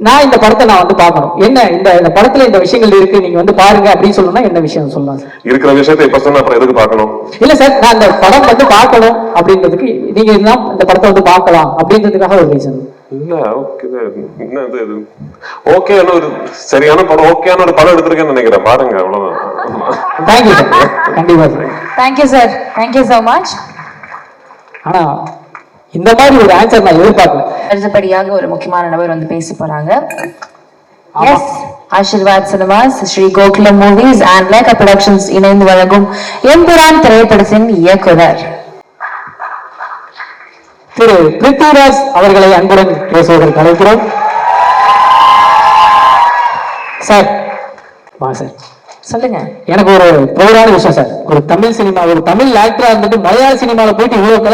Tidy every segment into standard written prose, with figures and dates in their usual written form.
நான் இந்த படத்தை நான் வந்து பார்க்கணும், என்ன இந்த படத்துல இந்த விஷயங்கள் இருக்கு, நீங்க வந்து பாருங்க அப்படின்னு சொல்லணும்னா என்ன விஷயம் சொல்லலாம் சார்? இருக்கிற விஷயத்தை இப்ப சொன்னா அப்புறம் எதுக்கு பார்க்கணும்? இல்ல சார், நான் இந்த படம் வந்து பார்க்கணும் அப்படின்றதுக்கு நீங்க இந்த படத்தை வந்து பார்க்கலாம் அப்படின்றதுக்காக ஒரு ரீசன். இல்ல ஓகே ஒரு சரியான படம், ஓகேயான ஒரு படம் எடுத்திருக்கேன்னு நினைக்கிறேன், பாருங்க, அவ்வளவுதான். தேங்க்யூ சார், கண்டிப்பா sir. Thank you sir, thank you so much. ஆனா இந்த மாதிரி ஒரு ஆன்சர் நான் எதிர்பார்க்கல. அடுத்தபடியாக ஒரு முக்கியமான நபர் வந்து பேச போறாங்க. Yes, Aashirvad cinemas, Sree Gokulam movies and Lyca productions இணைந்து வழங்கும் எம்புரான் திரைப்படத்தின் இயக்குனர் திரு பிருத்விராஜ் அவர்களை அன்புடன் பேசுவதற்கு அழைக்கிறோம். சார் வா சார். சொல்லுங்க. எனக்கு ஒரு ப்ரௌடான விஷயம் சார், ஒரு தமிழ் சினிமா, ஒரு தமிழ் ஆக்டரா இருந்துட்டு மலையாள சினிமாவில் போயிட்டு இவ்வளவு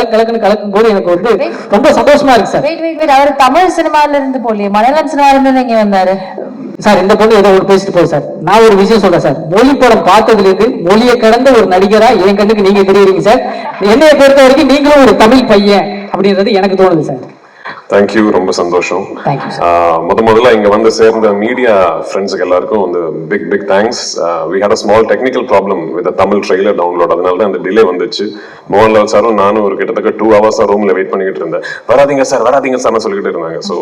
கலக்கும் போது எனக்கு வந்து ரொம்ப சந்தோஷமா இருக்கு சார். அவர் தமிழ் சினிமால இருந்து போலியே மலையாளம் சினிமால இருந்து இங்க வந்தாரு சார். இந்த பொண்ணு ஏதோ ஒரு பேசிட்டு போகுது சார். நான் ஒரு விஷயம் சொல்றேன் சார், மொழி படம் பார்த்ததுல இருந்து மொழியை கடந்த ஒரு நடிகரா என் கண்ணுக்கு நீங்க தெரியுறீங்க சார். என்னைய பொறுத்த வரைக்கும் நீங்களும் ஒரு தமிழ் பையன் அப்படின்றது எனக்கு தோணுது சார். தேங்க்யூ, ரொம்ப சந்தோஷம். முதல்ல இங்க வந்து சேர்ந்த மீடியா ஃப்ரெண்ட்ஸுக்கு எல்லாருக்கும் வந்து big thanks. We had a small technical problem with Tamil trailer download, அதனால தான் அந்த டிலே வந்துச்சு. மோகன்லால் சாரும் நானும் ஒரு கிட்டத்தட்ட 2 hours ரூம்ல வெயிட் பண்ணிட்டு இருந்தேன். வராதிங்க சார் சொல்லிக்கிட்டு இருந்தாங்க. So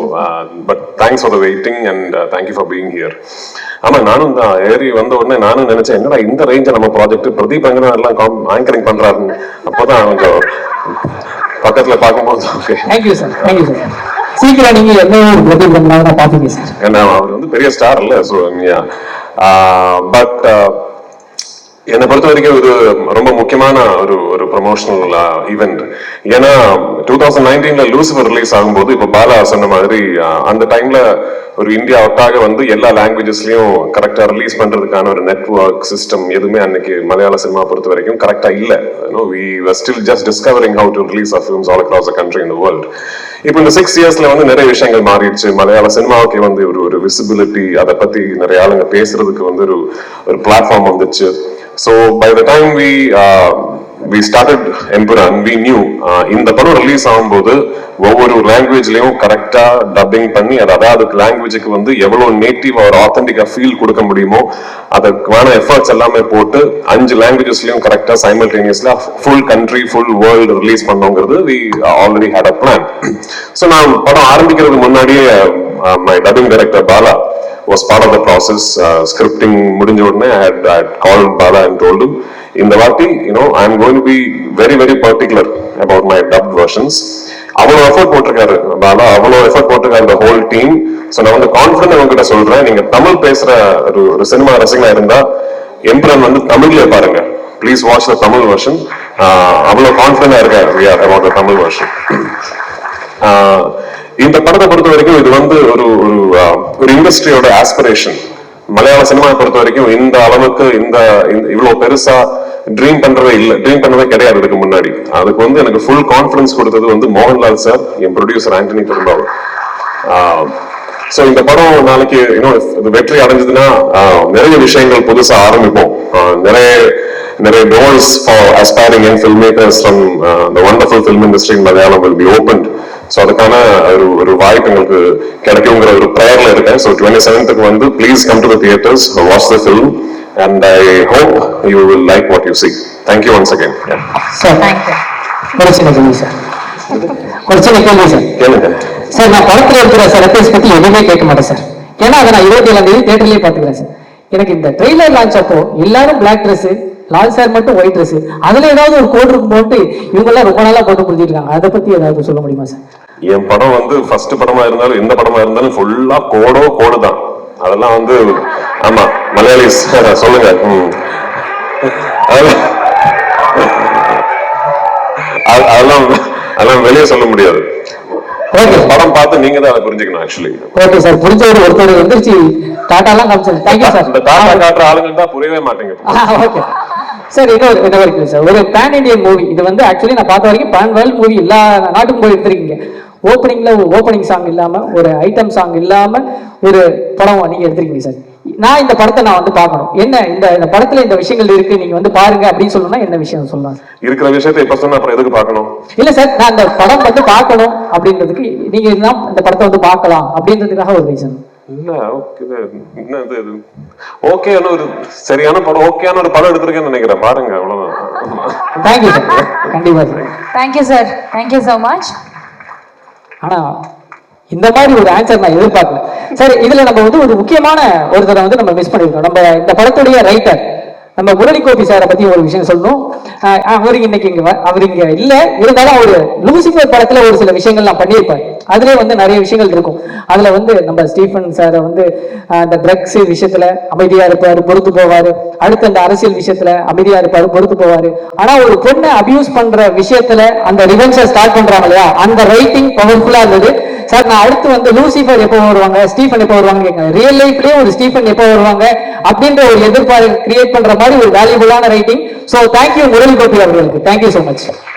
but thanks for the waiting and thank you for being here. ஆமா, நானும் தான் ஏறி வந்த உடனே நானும் நினைச்சேன், என்னடா இந்த ரேஞ்ச நம்ம ப்ராஜெக்ட் பிரதீப் அங்கே எல்லாம் ஆங்கரிங் பண்றாருன்னு. அப்போதான் கொஞ்சம் பக்கத்துல பார்க்கும்போது தேங்க்யூ சார், தேங்க்யூ சார். சீக்கிரம் நீங்க என்ன பிரதீப் பண்ணாங்க பாத்தீங்க சார். ஏன்னா அவர் வந்து பெரிய ஸ்டார் இல்ல. ஸோ பட் என்னை பொறுத்த வரைக்கும் இது ரொம்ப முக்கியமான ஒரு ப்ரமோஷனல் ஈவெண்ட். ஏன்னா 2019 லூசிஃபர் ரிலீஸ் ஆகும்போது இப்ப பாலா சொன்ன மாதிரி அந்த டைம்ல ஒரு இந்தியா ஒட்டாக வந்து எல்லா லாங்குவேஜஸ்லயும் கரெக்டா ரிலீஸ் பண்றதுக்கான ஒரு நெட்வொர்க் சிஸ்டம் எதுவுமே அன்னைக்கு மலையாள சினிமா பொறுத்த வரைக்கும் கரெக்டா இல்ல. we were still just discovering how to release our films all across the country in the world. இப்போ இந்த 6 yearsல வந்து நிறைய விஷயங்கள் மாறிடுச்சு. மலையாள சினிமாவுக்கு வந்து ஒரு விசிபிலிட்டி, அதை பத்தி நிறைய ஆளுங்க பேசுறதுக்கு வந்து ஒரு பிளாட்ஃபார்ம் வந்துச்சு. So by the time we started Empuran, we knew இந்த படம் ரிலீஸ் ஆகும்போது ஒவ்வொரு லாங்குவேஜ்லயும் கரெக்டா டப்பிங் பண்ணி அதாவது லாங்குவேஜுக்கு வந்து எவ்வளவு நேட்டிவ் ஒரு ஆத்தென்டிக்கா ஃபீல் கொடுக்க முடியுமோ அதுக்கான எஃபர்ட்ஸ் எல்லாமே போட்டு 5 லாங்குவேஜஸ்லயும் கரெக்டா சைமல்டேனியஸ்லா full country full world release பண்ணோங்கிறது we already had a plan. So நான் படம் ஆரம்பிக்கிறதுக்கு முன்னாடியே my dubbing director Bala was part of the process. Scripting முடிஞ்ச உடனே I had called Bala and told him, இந்த வாட்டி I am going to be very very particular about my dubbed versions. அவ்வளவு effort போட்டிருக்காரு பாலா, அவ்வளவு எஃபர்ட் போட்டிருக்காரு the whole team. So நான் வந்து கான்ஃபிடன்ட் உங்ககிட்ட சொல்றேன், நீங்க தமிழ் பேசுற ஒரு சினிமா ரசிகனா இருந்தா எம்புரான் வந்து தமிழ்ல பாருங்க, please watch the Tamil version. அவ்வளவு கான்ஃபிடன்டா இருக்காரு we are about the Tamil version. இந்த படத்தை பொறுத்த வரைக்கும் இது வந்து ஒரு இண்டஸ்ட்ரியோட ஆஸ்பிரேஷன். மலையாள சினிமா பொறுத்த வரைக்கும் இந்த அளவுக்கு இவ்வளவு பெருசா ட்ரீம் பண்ணவே கிடையாது இதுக்கு முன்னாடி. அதுக்கு வந்து எனக்கு ஃபுல் கான்பிடன்ஸ் கொடுத்தது வந்து மோகன்லால் சார், என் ப்ரொடியூசர் ஆண்டனி பெரும்பாவூர். சோ இந்த படம் நாளைக்கு வெற்றி அடைஞ்சதுன்னா நிறைய விஷயங்கள் புதுசா ஆரம்பிப்போம். நிறைய doors for aspiring young filmmakers from the wonderful film industry in Malayalam will be opened. So அதுக்கான ஒரு வாய்ப்பு எங்களுக்கு கிடைக்குங்கிற ஒரு ப்ரேயர்ல இருக்கேன். So 27th வந்து please come to the theaters, watch the film and I hope you will like what you see. Thank you once again. Sir, thank you. ஒரு சின்ன கேள்வி சார். கேளுங்க சார். நான் படத்துல இருக்கிற சர்ப்ரைஸ் பத்தி எதுவுமே கேட்க மாட்டேன் சார். ஏன்னா அதை நான் 27ஆம் தேதி தியேட்டர்லயே பாத்துக்கிறேன் சார். எனக்கு இந்த ட்ரெய்லர் லான்ச் அப்போ எல்லாரும் பிளாக் ட்ரெஸ், லால் சார் மட்டும் ஒயிட் ட்ரெஸ், அதுல ஏதாவது ஒரு கோட் இருக்கும் போட்டு இவங்க எல்லாம் ரொம்ப நாளா போட்டு புரிஞ்சிருக்காங்க. அதை பத்தி ஏதாவது சொல்ல முடியுமா சார்? என் படம் வந்து ஃபர்ஸ்ட் படமா இருந்தாலும் எந்த படமா இருந்தாலும் ஃபுல்லா கோடு தான். அதெல்லாம் வந்து ஆமா மலையாளிஸ் சொல்லுங்க. அதெல்லாம் வெளியே சொல்ல முடியாது. படம் பார்த்து நீங்க தான் அதை புரிஞ்சுக்கணும். ஆக்சுவலி ஓகே சார், புரிஞ்சவர் ஒருத்தர் வந்துருச்சு டாடா எல்லாம் காமிச்சாரு. Thank you sir. இந்த டாடா காட்டுற ஆளுங்க தான் புரியவே மாட்டேங்குது. ஓகே சார், என்ன வரைக்கும் சார் ஒரு பேன் இண்டியன் மூவி இது வந்து ஆக்சுவலி நான் பார்த்த வரைக்கும் பேன் வேர்ல்ட் மூவி எல்லா நாட்டுக்கும் போய் எடுத்திருக்கீங்க. ஓப்பனிங்ல ஒரு ஓப்பனிங் சாங் இல்லாம ஒரு ஐட்டம் சாங் இல்லாம ஒரு படம் நீங்க எடுத்திருக்கீங்க சார். நான் இந்த படத்தை நான் வந்து பார்க்கணும், என்ன இந்த படத்துல இந்த விஷயங்கள் இருக்கு, நீங்க வந்து பாருங்க அப்படின்னு சொல்லணும்னா என்ன விஷயம் சொல்லலாம்? இருக்கிற விஷயத்தை இப்ப சொன்னா அப்புறம் எதுக்கு பார்க்கணும்? இல்ல சார், நான் இந்த படம் வந்து பார்க்கணும் அப்படின்றதுக்கு நீங்க இந்த படத்தை வந்து பார்க்கலாம் அப்படின்றதுக்காக ஒரு ரீசன். இல்ல என்னது ஓகே ஒரு சரியான படம், ஓகேயான ஒரு படம் எடுத்திருக்கேன்னு நினைக்கிறேன். பாருங்க, அவ்வளவுதான். தேங்க்யூ சார், கண்டிப்பா sir. Thank you sir, thank you so much. ஆனா இந்த மாதிரி ஒரு ஆன்சர் நான் எதிர்பார்க்கல சார். இதுல நம்ம வந்து ஒரு முக்கியமான ஒருத்தரை வந்து நம்ம மிஸ் பண்ணிருக்கோம். நம்ம இந்த படத்துடைய ரைட்டர் நம்ம முரளி கோபி சாரை பத்தி ஒரு விஷயம் சொல்லணும். அவருக்கு இன்னைக்கு அவர் இங்க இல்ல, இருந்தாலும் அவரு லூசிஃபர் படத்துல ஒரு சில விஷயங்கள் நான் பண்ணியிருப்பாரு. அதுலயே வந்து நிறைய விஷயங்கள் இருக்கும். அதுல வந்து நம்ம ஸ்டீஃபன் சாரை வந்து அந்த ட்ரக்ஸ் விஷயத்துல அமைதியா இருப்பாரு, பொறுத்து போவாரு. அடுத்து அந்த அரசியல் விஷயத்துல அமைதியா இருப்பாரு, பொறுத்து போவாரு. ஆனா ஒரு பொண்ணை அபியூஸ் பண்ற விஷயத்துல அந்த ரிவென்ஸை ஸ்டார்ட் பண்றாங்க இல்லையா, அந்த ரைட்டிங் பவர்ஃபுல்லா இருந்தது சார். நான் அடுத்து வந்து லூசிஃபர் எப்போ வருவாங்க, ஸ்டீஃபன் எப்போ வருவாங்க கேட்கிறேன். ரியல் லைஃப்லயே ஒரு ஸ்டீஃபன் எப்போ வருவாங்க அப்படின்ற ஒரு எதிர்பார்ப்பு கிரியேட் பண்ற மாதிரி ஒரு வேல்யூபிளான writing. So thank you Murali Gopi அவர்களுக்கு, தேங்க்யூ ஸோ மச்.